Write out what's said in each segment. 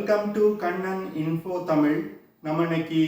Welcome to Kannan info Tamil. நம்ம இன்னைக்கு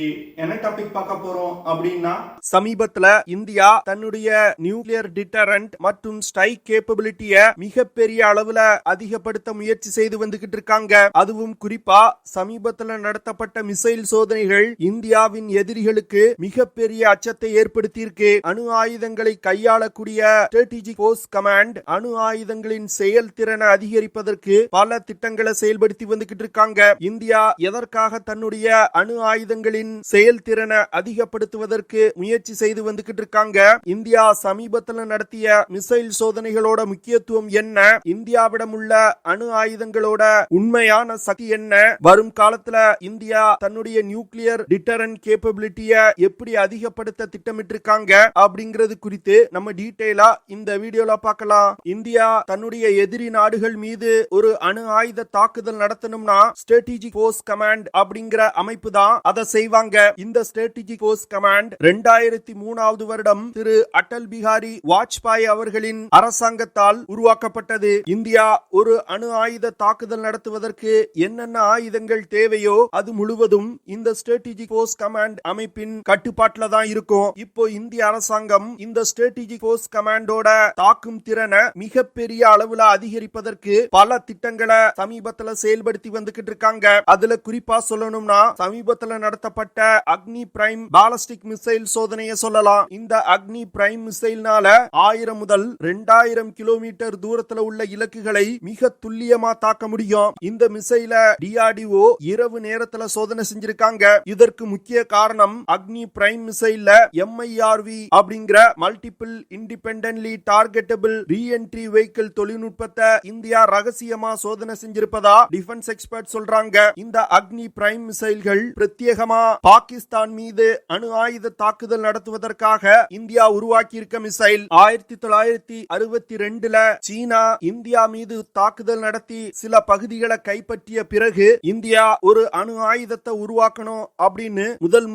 என்ன டாபிக் பார்க்க போறோம் அப்படின்னா, சமீபத்துல இந்தியா தன்னுடைய நியூக்ளியர் டிட்டரண்ட் மற்றும் ஸ்ட்ரைக் கேப்பபிலிட்டிய மிகப்பெரிய அளவுல அதிகப்படுத்த முயற்சி செய்து வந்துகிட்டு இருக்காங்க. அதுவும் குறிப்பா சமீபத்துல நடத்தப்பட்ட மிசைல் சோதனைகள் இந்தியாவின் எதிரிகளுக்கு மிகப்பெரிய அச்சத்தை ஏற்படுத்தியிருக்கு. அணு ஆயுதங்களை கையாளக்கூடிய ஸ்ட்ராட்டஜிக் ஃபோர்ஸ் கமாண்ட் அணு ஆயுதங்களின் செயல்திறனை அதிகரிப்பதற்கு பல திட்டங்களை செயல்படுத்தி வந்துகிட்டு இருக்காங்க. இந்தியா எதற்காக தன்னுடைய அணு ஆயுதங்களின் செயல்திறனை அதிகப்படுத்துவதற்கு முயற்சி செய்து வந்துகிட்டு இருக்காங்க? இந்தியா சமீபத்தில் நடத்திய மிசைல் சோதனைகளோட முக்கியத்துவம் என்ன? இந்தியாவிடம் உள்ள அணு ஆயுதங்களோட உண்மையான சக்தி என்ன? வரும் காலத்துல இந்தியா தன்னுடைய நியூக்ளியர் டிட்டரண்ட் கேப்பபிலிட்டிய எப்படி அதிகப்படுத்த திட்டமிட்டிருக்காங்க அப்படிங்கிறது குறித்து நம்ம டீடைலா இந்த வீடியோல பார்க்கலாம். இந்தியா தன்னுடைய எதிரி நாடுகள் மீது ஒரு அணு ஆயுத தாக்குதல் நடத்தணும்னா ஸ்ட்ராட்டஜிக் ஃபோர்ஸ் கமாண்ட் அப்படிங்கிற அமைப்பு தான் அதை செய்வாங்க. இந்த ஸ்ட்ராட்டஜிக் ஃபோர்ஸ் கமாண்ட் 2003 வருடம் திரு அடல் பிஹாரி வாஜ்பாய் அவர்களின் அரசாங்கத்தால் உருவாக்கப்பட்டது. இந்தியா ஒரு அணு ஆயுத தாக்குதல் நடத்துவதற்கு என்னென்ன ஆயுதங்கள் தேவையோ அது முழுவதும் இந்த ஸ்ட்ராட்டஜிக் ஃபோர்ஸ் கமாண்ட் அமைப்பின் கட்டுப்பாட்டில் தான் இருக்கும். இப்போ இந்திய அரசாங்கம் இந்த ஸ்ட்ராட்டஜிக் ஃபோர்ஸ் கமாண்டோட தாக்கும் திறனை மிகப்பெரிய அளவுல அதிகரிப்பதற்கு பல திட்டங்களை சமீபத்தில் செயல்படுத்தி வந்துகிட்டு இருக்காங்க. அதுல குறிப்பா சொல்லணும்னா சமீபத்தில் நடத்தப்பட்ட அக்னி பிரைம் பாலிஸ்டிக் மிசைல் சோதனையை சொல்லலாம். இந்த அக்னி பிரைம் மிசைல்னால 1000 முதல் 2000 கிலோமீட்டர் தூரத்துல உள்ள இலக்குகளை மிக துல்லியமா தாக்க முடியும். இந்த மிசைல டிஆர்டிஓ இரவு நேரத்துல சோதனை செஞ்சிருக்காங்க. இதற்கு முக்கிய காரணம் அக்னி பிரைம் மிசைல்ல MIRV அப்படிங்கிற multiple independently targetable reentry vehicle தொழில்நுட்பத்தை இந்தியா ரகசியமா சோதனை செஞ்சிருப்பதா டிஃபென்ஸ் எக்ஸ்பர்ட் சொல்றாங்க. இந்த அக்னி பிரைம் மிசைல்கள் பிரத்யேகமா பாகிஸ்தான் மீது அணு ஆயுத தாக்குதல் நடத்துவதற்காக இந்தியா உருவாக்கி இருக்க மிசைல். 1962ல சீனா இந்தியா மீது தாக்குதல் நடத்தி சில பகுதிகளை கைப்பற்றிய பிறகு இந்தியா ஒரு அணு ஆயுதத்தை உருவாக்கணும் அப்படின்னு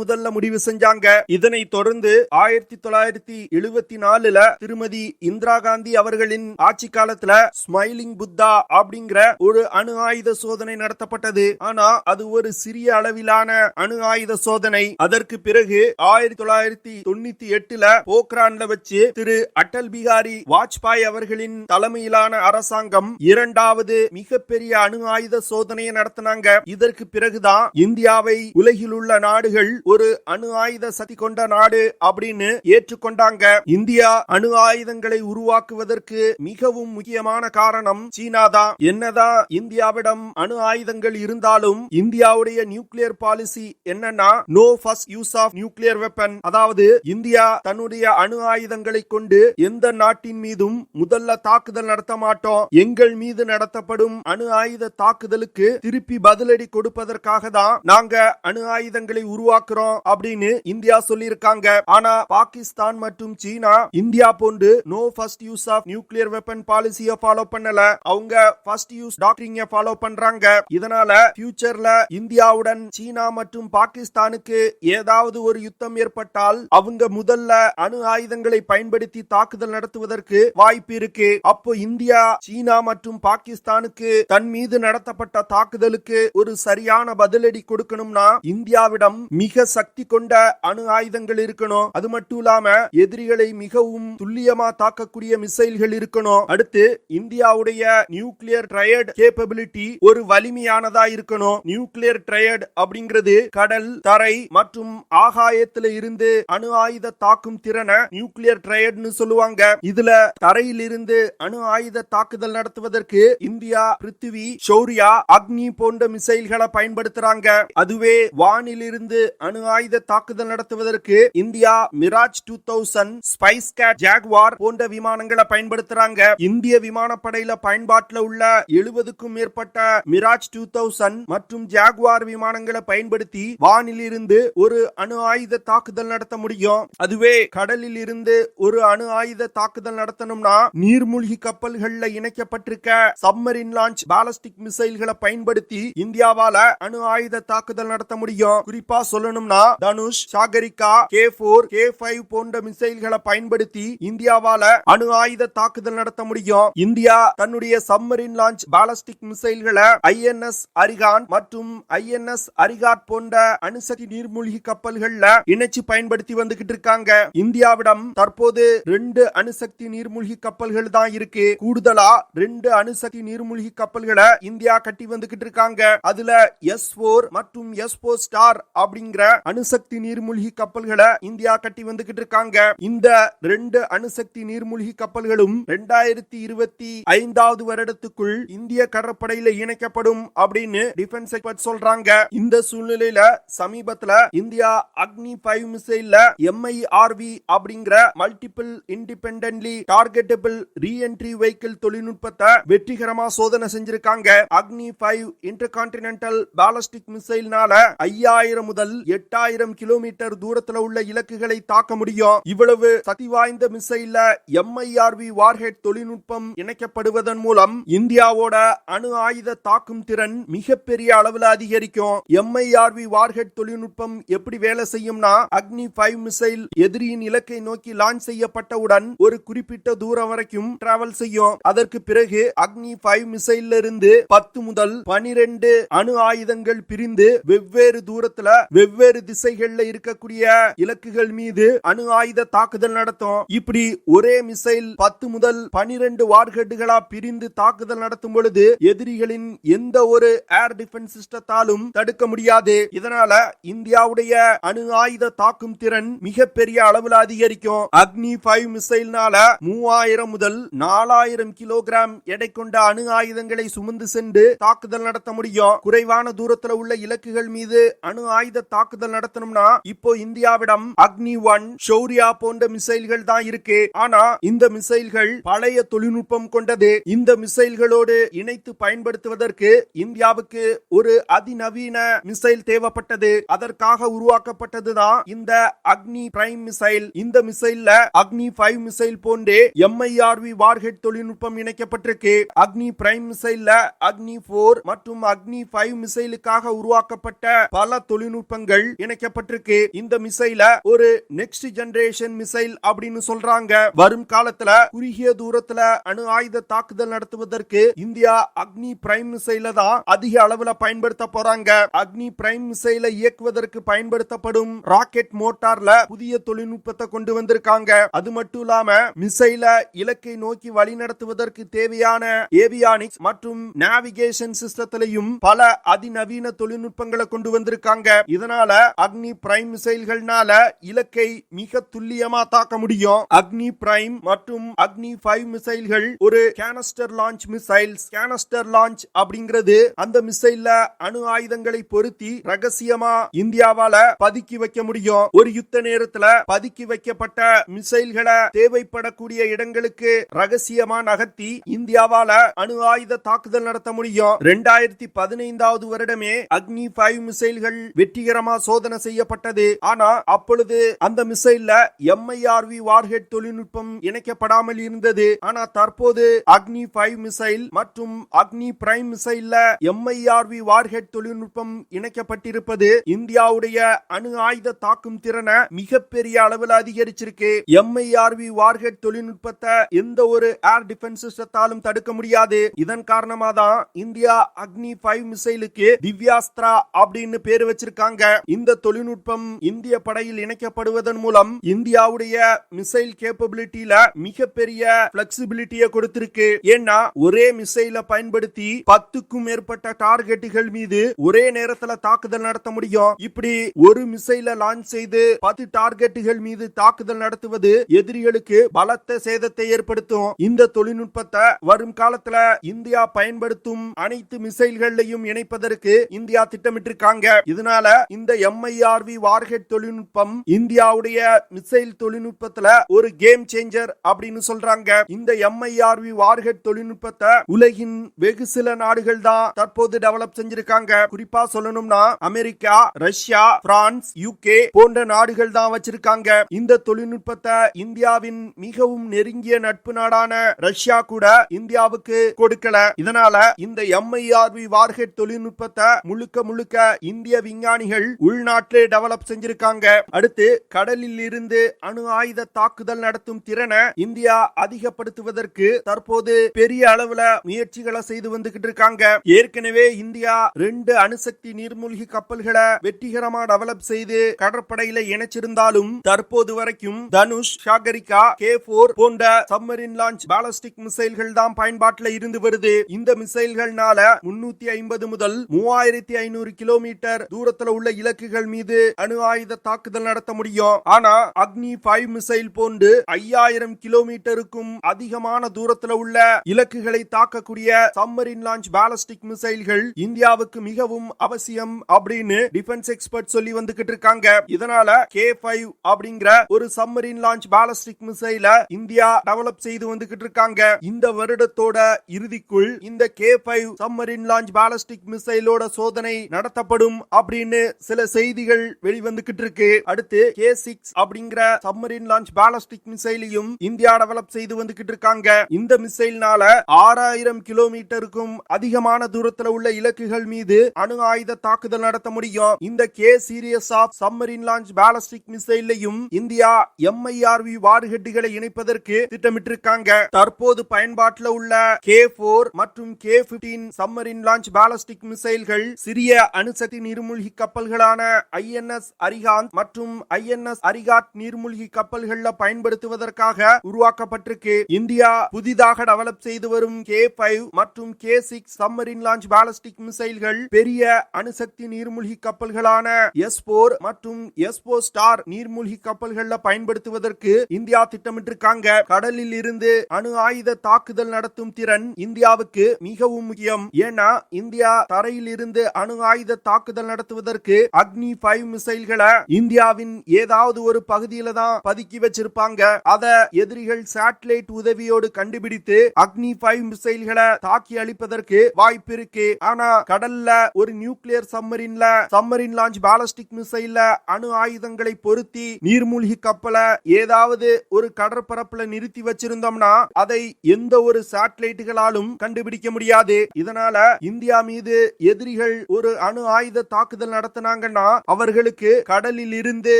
முதல்ல முடிவு செஞ்சாங்க. இதனை தொடர்ந்து 1974ல திருமதி இந்திரா காந்தி அவர்களின் ஆட்சி காலத்துல ஸ்மைலிங் புத்தா அப்படிங்கிற ஒரு அணு ஆயுத சோதனை நடத்தப்பட்டது. ஆனா அது ஒரு சிறிய அளவிலான அணு ஆயுத சோதனை. அதற்கு பிறகு 1998ல போக்ரான்ல வச்சு திரு அடல் பிஹாரி வாஜ்பாய் அவர்களின் தலைமையிலான அரசாங்கம் இரண்டாவது மிகப்பெரிய அணு ஆயுத சோதனையை நடத்தினாங்க. இதற்கு பிறகுதான் இந்தியாவை உலகில் உள்ள நாடுகள் ஒரு அணு ஆயுத சக்தி கொண்ட நாடு அப்படின்னு ஏற்றுக்கொண்டாங்க. இந்தியா அணு ஆயுதங்களை உருவாக்குவதற்கு மிகவும் முக்கியமான காரணம் சீனா தான். என்னதான் இந்தியாவிடம் அணு ஆயுதங்கள் இருந்தாலும் இந்தியாவுடைய நியூக்ளியர் பாலிசி என்னன்னா no first use of nuclear weapon. அதாவது இந்தியா தன்னுடைய அணு ஆயுதங்களை கொண்டு எந்த நாட்டின் மீதும் முதல்ல தாக்குதல் நடத்த மாட்டோம். எங்கள் மீது நடத்தப்படும் அணு ஆயுத தாக்குதலுக்கு திருப்பி பதிலடி கொடுப்பதற்காக தான் நாங்க அணு ஆயுதங்களை உருவாக்குறோம் அப்படின்னு இந்தியா சொல்லியிருக்காங்க. ஆனா பாகிஸ்தான் மற்றும் சீனா இந்தியா போன்று no first use of nuclear weapon பாலிசியை ஃபாலோ பண்ணல. அவங்க ஃபர்ஸ்ட் யூஸ் டாக்டரிங்க ஃபாலோ பண்றாங்க. இதனால ஃபியூச்சர்ல இந்தியாவுடன் சீனா மற்றும் பாகிஸ்தானுக்கு ஏதாவது ஒரு யுத்தம் ஏற்பட்டால் அவங்க முதல்ல அணு ஆயுதங்களை பயன்படுத்தி தாக்குதல் நடத்துவதற்கு வாய்ப்பு இருக்கு. அப்போ இந்தியா சீனா மற்றும் பாகிஸ்தானுக்கு தன் மீது நடத்தப்பட்ட தாக்குதலுக்கு ஒரு சரியான பதிலடி கொடுக்கணும்னா இந்தியாவிடம் மிக சக்தி கொண்ட அணு ஆயுதங்கள் இருக்கணும். அது மட்டும் இல்லாம எதிரிகளை மிகவும் துல்லியமா தாக்கக்கூடிய மிசைல்கள் இருக்கணும். அடுத்து இந்தியாவுடைய நியூக்ளியர் ட்ரையட் கேப்பபிலிட்டி ஒரு வலிமையானதா இருக்கணும். நியூக்ளியர் ட்ரையட் அப்படிங்கிறது கடல், தரை மற்றும் ஆகாயத்துல இருந்து அணு ஆயுத தாக்கும் திறனை நியூக்ளியர் ட்ரையட்னு சொல்லுவாங்க. இதுல தரையில் இருந்து அணு ஆயுத தாக்குதல் நடத்துவதற்கு இந்தியா பிருத்திவி, ஷௌர்யா, அக்னி போன்ற மிசைல்களை பயன்படுத்துறாங்க. அதுவே வானில் இருந்து அணு ஆயுத தாக்குதல் நடத்துவதற்கு India Mirage 2000, Sepecat, Jaguar போன்ற விமானங்களை பயன்படுத்துறாங்க. இந்திய விமானப்படையில பயன்பாட்டில் உள்ள 70க்கும் மேற்பட்ட மிராஜ் 2000 மற்றும் ஜாகுவார் விமானங்களை பயன்படுத்தி பயன்படுத்தி வானில் இருந்து ஒரு அணு ஆயுத தாக்குதல் நடத்த முடியும். அதுவே கடலில் இருந்து ஒரு அணு ஆயுத தாக்குதல் நடத்தணும்னா நீர்மூழ்கி கப்பல்கள்ல இணைக்கப்பட்டிருக்க சப்மரின் லான்ச் பாலிஸ்டிக் மிசைல்களை பயன்படுத்தி இந்தியாவால அணு ஆயுத தாக்குதல் நடத்த முடியும். குறிப்பா சொல்லணும்னா தனுஷ், சாகரிகா, K4, K5 போன்ற மிசைல்களை பயன்படுத்தி இந்தியாவால அணு ஆயுத தாக்குதல் நடத்த முடியும். இந்தியா தன்னுடைய சப்மரின் லான்ச் பாலிஸ்டிக் மிசைல்களை INS அரிகான் மற்றும் INS அரிகாட் போன்ற அணுசக்தி நீர்மூழ்கி கப்பல்கள்ல இணைச்சு பயன்படுத்தி வந்துகிட்டு இருக்காங்க. இந்தியாவிடம் தற்போது 2 அணுசக்தி நீர்மூழ்கி கப்பல்கள் தான் இருக்கு. கூடுதலா 2 அணுசக்தி நீர்மூழ்கி கப்பல்களை இந்தியா கட்டி வந்துகிட்டு இருக்காங்க. அதுல S4 மற்றும் S4 ஸ்டார் அப்படிங்கிற அணுசக்தி நீர்மூழ்கி கப்பல்களை இந்தியா கட்டி வந்துகிட்டு இருக்காங்க. இந்த 2 அணுசக்தி நீர்மூழ்கி கப்பல்களும் 2025 வருடத்துக்குள் இந்திய கடற்படையில இணைக்கப்படும் அப்படின்னு டிஃபென்ஸ் எக்ஸ்பர்ட் சொல்றாங்க. இந்த சூழ்நிலையில சமீபத்துல இந்தியா அக்னி 5 மிசைல்ல MIRV அப்படிங்கிற multiple independently targetable reentry vehicle தொழில்நுட்பத்தை வெற்றிகரமா சோதனை செஞ்சிருக்காங்க. அக்னி 5 இன்டர்கான்டினென்டல் பாலிஸ்டிக் மிசைல்னால 5000 முதல் 8000 கிலோமீட்டர் தூரத்துல உள்ள இலக்குகளை தாக்க முடியும். இவ்வளவு சக்தி வாய்ந்த மிசைல்ல MIRV வார்ஹெட் தொழில்நுட்பம் இணைக்கப்படுவதன் மூலம் இந்தியாவோட அணு ஆயுத தாக்கும் திறன் மிகப்பெரிய அளவில் அதிகரிக்கும். MIRV வார்ஹெட் தொழில்நுட்பம் எப்படி வேலை செய்யும்னா அக்னி 5 மிசைல் எதிரியின் இலக்கை நோக்கி லான்ச் செய்யப்பட்டவுடன் ஒரு குறிப்பிட்ட தூரம் வரைக்கும் டிராவல் செய்யும். அதற்கு பிறகு அக்னி 5 மிசைல்ல இருந்து 10 முதல் 12 அணு ஆயுதங்கள் பிரிந்து வெவ்வேறு தூரத்துல வெவ்வேறு திசைகள்ல இருக்கக்கூடிய இலக்குகள் மீது அணு ஆயுத தாக்குதல் நடத்தும். இப்படி ஒரே மிசைல் 10 முதல் 12 வார்ஹெட்டுகளா பிரிந்து தாக்குதல் நடத்தும் பொழுது எதிரிகளின் எந்த ஒரு ஏர் டிஃபென்ஸ் சிஸ்டத்தாலும் தடுக்க முடியாது. இதனால இந்தியாவுடைய அணு ஆயுத தாக்கும் திறன் மிகப்பெரிய அளவில் அதிகரிக்கும். அக்னி 5 மிசைல்னால 3000 முதல் 4000 கிலோகிராம் எடை கொண்ட அணு ஆயுதங்களை சுமந்து சென்று தாக்குதல் நடத்த முடியும். குறைவான தூரத்தில் உள்ள இலக்குகள் மீது அணு ஆயுத தாக்குதல் நடத்தணும்னா இப்போ இந்தியாவிடம் அக்னி 1, ஷௌர்யா போன்ற மிசைல்கள் தான் இருக்கு. ஆனா இந்த மிசைல்கள் பழைய தொழில்நுட்பம் கொண்டது. இந்த மிசைல்களோடு இணைத்து பயன்படுத்துவதற்கு இந்தியாவுக்கு ஒரு அதிநவீன மிசைல் தேவைப்பட்டது. அதற்காக உருவாக்கப்பட்டதுதான் இந்த அக்னி பிரைம் மிசைல். இந்த மிசைல்ல அக்னி 5 மிசைல் போன்றே MIRV வார்ஹெட் தொழில்நுட்பம் இணைக்கப்பட்டிருக்கு. அக்னி பிரைம் மிசைல்ல அக்னி 4 மற்றும் அக்னி 5 மிசைலுக்காக உருவாக்கப்பட்ட பல தொழில்நுட்பங்கள் இணைக்கப்பட்டிருக்கு. இந்த மிசைல ஒரு நெக்ஸ்ட் ஜெனரேஷன் மிசைல் அப்படின்னு சொல்றாங்க. வரும் காலத்துல குறுகிய தூரத்துல அணு ஆயுத தாக்குதல் நடத்துவதற்கு இந்தியா அக்னி பிரைம் மிசைல தான் அதிக அளவுல பயன்படுத்த போறாங்க. அக்னி பிரைம் மிசைல இயக்குவதற்கு பயன்படுத்தப்படும் ராக்கெட் மோட்டார்ல புதிய தொழில்நுட்பத்தை கொண்டு வந்திருக்காங்க. அது மட்டும் இல்லாம மிசைல இலக்கை நோக்கி வழி நடத்துவதற்கு தேவையான ஏவியானிக்ஸ் மற்றும் நேவிகேஷன் சிஸ்டத்திலையும் பல அதிநவீன தொழில்நுட்பங்களை கொண்டு வந்திருக்காங்க. இதனால அக்னி பிரைம் மிசைல்கள்னால இலக்கை மிக துல்லியமா தாக்க முடியும். அக்னி பிரைம் மற்றும் அக்னி 5 மிசைல்கள் ஒரு கேனஸ்டர் லான்ச் மிசைல்ஸ். கேனஸ்டர் லான்ச் அப்படிங்கிறது அந்த மிசைல்ல அணு ஆயுதங்களை பொருத்தி ரகசியமா இந்தியாவால பதுக்கி வைக்க முடியும். ஒரு யுத்த நேரத்துல பதுக்கி வைக்கப்பட்ட மிசைல்களை தேவைப்படக்கூடிய இடங்களுக்கு ரகசியமா நகர்த்தி இந்தியாவால அணு ஆயுத தாக்குதல் நடத்த முடியும். 2015 வருடமே அக்னி 5 மிசைல்கள் வெற்றிகரமா சோதனை செய்யப்பட்டது. ஆனா அப்பொழுது அந்த மிசைல்ல MIRV வார்ஹெட் தொழில்நுட்பம் இணைக்கப்படாமல் இருந்தது. ஆனா தற்போது அக்னி 5 மிசைல் மற்றும் அக்னி பிரைம் மிசைல்ல MIRV வார்ஹெட் தொழில்நுட்பம் இணைக்கப்பட்டிருப்பது இந்தியாவுடைய அணு ஆயுத தாக்கும் திறனை மிகப்பெரிய அளவில் அதிகரிச்சிருக்கு. MIRV வார்ஹெட் தொழில்நுட்பத்தை எந்த ஒரு ஏர் டிஃபென்ஸ் சிஸ்டத்தாலும் தடுக்க முடியாது. இதன் காரணமா தான் இந்தியா அக்னி 5 மிசைலுக்கு திவ்யாஸ்திரா அப்படின்னு பேர் வச்சிருக்காங்க. இந்த தொழில்நுட்பம் இந்திய படையில் இணைக்கப்படுவதன் மூலம் இந்தியாவுடைய மிசைல் கேப்பபிலிட்டியில மிகப்பெரிய பிளெக்சிபிலிட்டியை கொடுத்திருக்கு. ஏன்னா ஒரே மிசைல பயன்படுத்தி 10க்கும் மேற்பட்ட டார்கெட்டுகள் மீது ஒரே நேரத்துல தாக்குதல் நடத்த முடியும். இப்படி ஒரு மிசைல லான்ச் செய்து 10 டார்கெட்டுகள் மீது தாக்குதல் நடத்துவது எதிரிகளுக்கு பலத்த சேதத்தை ஏற்படுத்தும். இந்த தொழில்நுட்பத்தை வரும் காலத்துல இந்தியா பயன்படுத்தும் அனைத்து மிசைல்களையும் இணைப்பதற்கு இந்தியா திட்டமிட்டிருக்காங்க. இதனால இந்த MIRV வார்ஹெட் தொழில்நுட்பம் இந்தியாவுடைய மிசைல் தொழில்நுட்பத்துல ஒரு கேம் சேஞ்சர் அப்படின்னு சொல்றாங்க. இந்த MIRV வார்ஹெட் தொழில்நுட்பத்தை உலகின் வெகு சில நாடுகள் தான் தற்போது டெவலப் செஞ்சிருக்காங்க. குறிப்பா சொல்லணும்னா அமெரிக்கா, ரஷ்யா, பிரான்ஸ், யுகே போன்ற நாடுகள் தான் வச்சிருக்காங்க. இந்த தொழில்நுட்பத்தை இந்தியாவின் மிகவும் நெருங்கிய நட்பு நாடான ரஷ்யா கூட இந்தியாவுக்கு கொடுக்கல. இதனால இந்த MIRV வார்ஹெட் தொழில்நுட்பத்தை முழுக்க முழுக்க இந்திய விஞ்ஞானிகள் உள்நாட்டிலே டெவலப் செஞ்சிருக்காங்க. அடுத்து கடலில் இருந்து அணு ஆயுத தாக்குதல் நடத்தும் திறனை இந்தியா அதிகப்படுத்துவதற்கு தற்போது பெரிய அளவுல முயற்சிகளை செய்து வந்துகிட்டு இருக்காங்க. ஏற்கனவே இந்தியா 2 அணுசக்தி நீர்மூழ்கி கப்பல்களை வெற்றிகரமா டெவலப் செய்து கடற்படையில இணைச்சிருந்தாலும் தற்போது வரைக்கும் தனுஷ், சாகரிகா, K4 போன்ற சப்மரின் லான்ச் பாலிஸ்டிக் மிசைல்கள் தான் பயன்பாட்டில் இருந்து வருது. இந்த மிசைல்கள்னால 350 முதல் 3500 கிலோமீட்டர் தூரத்துல உள்ள இலக்குகள் மீது அணு ஆயுத தாக்குதல் நடத்த முடியும். ஆனா அக்னி 5 மிசைல் போன்று 5000 கிலோமீட்டருக்கும் அதிகமான தூரத்துல உள்ள இலக்குகளை தாக்கக்கூடிய சப்மரின் லான்ச் பாலிஸ்டிக் மிசைல்கள் இந்தியாவுக்கு மிகவும் அவசியம் அப்படின்னு டிஃபென்ஸ் எக்ஸ்பர்ட் சொல்லி வந்துகிட்டு இருக்காங்க. இதனால K5 அப்படிங்கிற ஒரு சப்மரின் லான்ச் பாலிஸ்டிக் மிசைல இந்தியா டெவலப் செய்து வந்துகிட்டு இருக்காங்க. இந்த வருடத்தோட இறுதிக்குள் இந்த K5 சப்மரின் லான்ச் பாலிஸ்டிக் மிசைலோட சோதனை நடத்தப்படும் அப்படின்னு சில செய்திகள் வெளிவந்துகிட்டு இருக்கு. அடுத்து K6 அப்படிங்கிற சப்மரின் லான்ச் பாலிஸ்டிக் மிசைலையும் இந்தியா டெவலப் செய்து வந்துகிட்டு இருக்காங்க. இந்த மிசைல்னால 6000 கிலோமீட்டருக்கும் அதிகமான தூரத்துல உள்ள இலக்குகள் மீது அணு ஆயுத தாக்குதல் நடத்த முடியும். இந்த K series of submarine launch ballistic மிசைலையும் இந்தியா MIRV வார்ஹெட்டுகளை இணைப்பதற்கு திட்டமிட்டிருக்காங்க. தற்போது பயன்பாட்டில் உள்ள K4 மற்றும் K15 சப்மரின் லான்ச் பாலிஸ்டிக் மிசைல்கள் சிறிய அணுசக்தி நீர்மூழ்கி கப்பல்களான INS அரிகாந்த் மற்றும் INS அரிகாட் நீர்மூழ்கி கப்பல்கள்ல பயன்படுத்துவதற்காக உருவாக்கப்பட்டிருக்கு. இந்தியா புதிதாக டெவலப் செய்து வரும் K5 மற்றும் K6 சப்மரின் லான்ச் பாலிஸ்டிக் மிசைல்கள் பெரிய அணுசக்தி நீர்மூழ்கி கப்பல்களான S4 மற்றும் S4 ஸ்டார் நீர்மூழ்கி கப்பல்கள்ல பயன்படுத்துவதற்கு இந்தியா திட்டமிட்டிருக்காங்க. கடலில் இருந்து அணு ஆயுத தாக்குதல் நடத்தும் திறன் இந்தியாவுக்கு மிகவும் முக்கியம். ஏன்னா இந்தியா தரையில் இருந்து அணு ஆயுத தாக்குதல் நடத்துவதற்கு அக்னி 5 மிசைல்களை இந்தியாவின் ஏதாவது ஒரு பகுதியில தான் பதுக்கி வச்சிருப்பாங்க. அத எதிரிகள் சேட்டலைட் உதவியோடு கண்டுபிடித்து அக்னி 5 மிசைல்களை தாக்கி அழிப்பதற்கு வாய்ப்பு இருக்கு. ஆனா கடல்ல ஒரு நியூக்ளியர் சப்மரின் லான்ச் பாலிஸ்டிக் மிசைல்ல அணு ஆயுதங்களை பொருத்தி நீர்மூழ்கி கப்பலை ஏதாவது ஒரு கடற்பரப்புல நிறுத்தி வச்சிருந்தோம்னா அதை எந்த ஒரு சேட்டலைட்டுகளாலும் கண்டுபிடிக்க முடியாது. இதனால இந்தியா மீது எதிரிகள் ஒரு அணு ஆயுத தாக்குதல் நடத்தினாங்கன்னா அவர்களுக்கு கடலில் இருந்து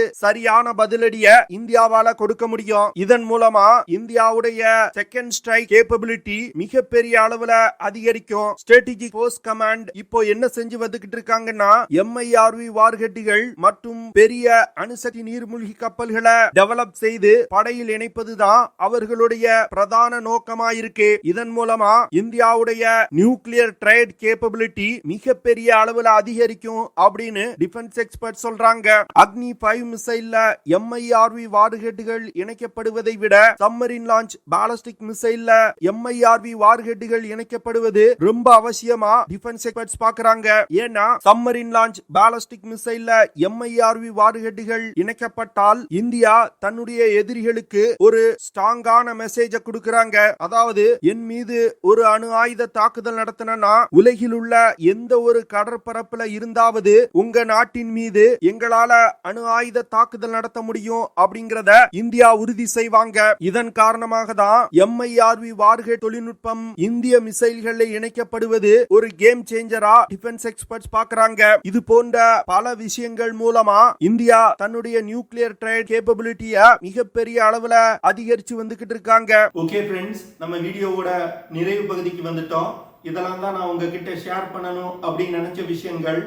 சரியான பதிலடிய இந்தியாவால கொடுக்க முடியும். இதன் மூலமா இந்தியாவுடைய செகண்ட் ஸ்ட்ரைக் கேப்பபிலிட்டி மிகப்பெரிய அளவுல அதிகரிக்கும். ஸ்ட்ராட்டஜிக் ஃபோர்ஸ் கமாண்ட் இப்போ என்ன செஞ்சு வந்துகிட்டு இருக்காங்கன்னா MIRV வார்ஹெட்டுகள் மற்றும் பெரிய அணுசக்தி நீர்மூழ்கி கப்பல்களை டெவலப் செய்து படையில் இணைப்பதுதான் அவர்களுடைய பிரதான நோக்கமா இருக்கு. இதன் மூலமா இந்தியாவுடைய நியூக்ளியர் ட்ரேட் கேப்பபிலிட்டி மிகப்பெரிய அளவுல அதிகரிக்கும் அப்படின்னு டிஃபென்ஸ் எக்ஸ்பர்ட் சொல்றாங்க. அக்னி 5 மிசைல்ல MIRV வார்ஹெட்டுகள் இணைக்கப்படுவதை விட சப்மரின் லான்ச் பாலிஸ்டிக் மிசைல்ல MIRV வார்ஹெட்டுகள் இணைக்கப்படுவது ரொம்ப அவசியமா டிஃபென்ஸ் எக்ஸ்பர்ட்ஸ் பார்க்கறாங்க. ஏன்னா சப்மரின் லான்ச் பாலிஸ்டிக் மிசைல்ல MIRV வார்ஹெட்டுகள் இணைக்கப்பட்டால் இந்தியா தன்னுடைய எதிரிகளுக்கு ஒரு ஸ்ட்ராங்கான மெசேஜ கொடுக்கறாங்க. அதாவது என் மீது ஒரு அணு ஆயுத தாக்குதல் நடத்தினா உலகில் உள்ள எந்த ஒரு கடற்பரப்புல இருந்தாவது உங்க நாட்டின் மீது எங்களால அணு ஆயுத தாக்குதல் நடத்த முடியும் அப்படிங்கறத இந்தியா உறுதி செய்வாங்க. இதன் காரணமாக தான் MIRV வார்ஹெட் தொழில்நுட்பம் இந்திய மிசைல்களை இணைக்கப்படுவது ஒரு கேம் சேஞ்சரா டிஃபென்ஸ் எக்ஸ்பர்ட்ஸ் பார்க்கறாங்க. இது போன்ற பல விஷயங்கள் மூலமா இந்தியா தன்னுடைய நியூக்ளியர் ட்ரேட் கேப்பபிலிட்டிய மிகப்பெரிய அளவுல அதிகரிச்சு வந்துகிட்டு இருக்காங்க. ஓகே ஃப்ரெண்ட்ஸ், நம்ம வீடியோவோட நிறைவு பகுதிக்கு வந்துட்டோம். இதெல்லாம் தான் நான் உங்ககிட்ட ஷேர் பண்ணணும் அப்படின்னு நினைச்ச விஷயங்கள்.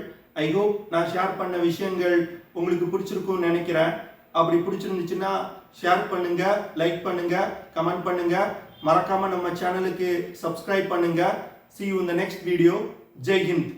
ஐ ஹோப் நான் ஷேர் பண்ண விஷயங்கள் உங்களுக்கு பிடிச்சிருக்கும்னு நினைக்கிறேன். அப்படி பிடிச்சிருந்துச்சுன்னா ஷேர் பண்ணுங்க, லைக் பண்ணுங்க, கமெண்ட் பண்ணுங்க. மறக்காம நம்ம சேனலுக்கு சப்ஸ்கிரைப் பண்ணுங்க. See you in the next video. Jai Hind.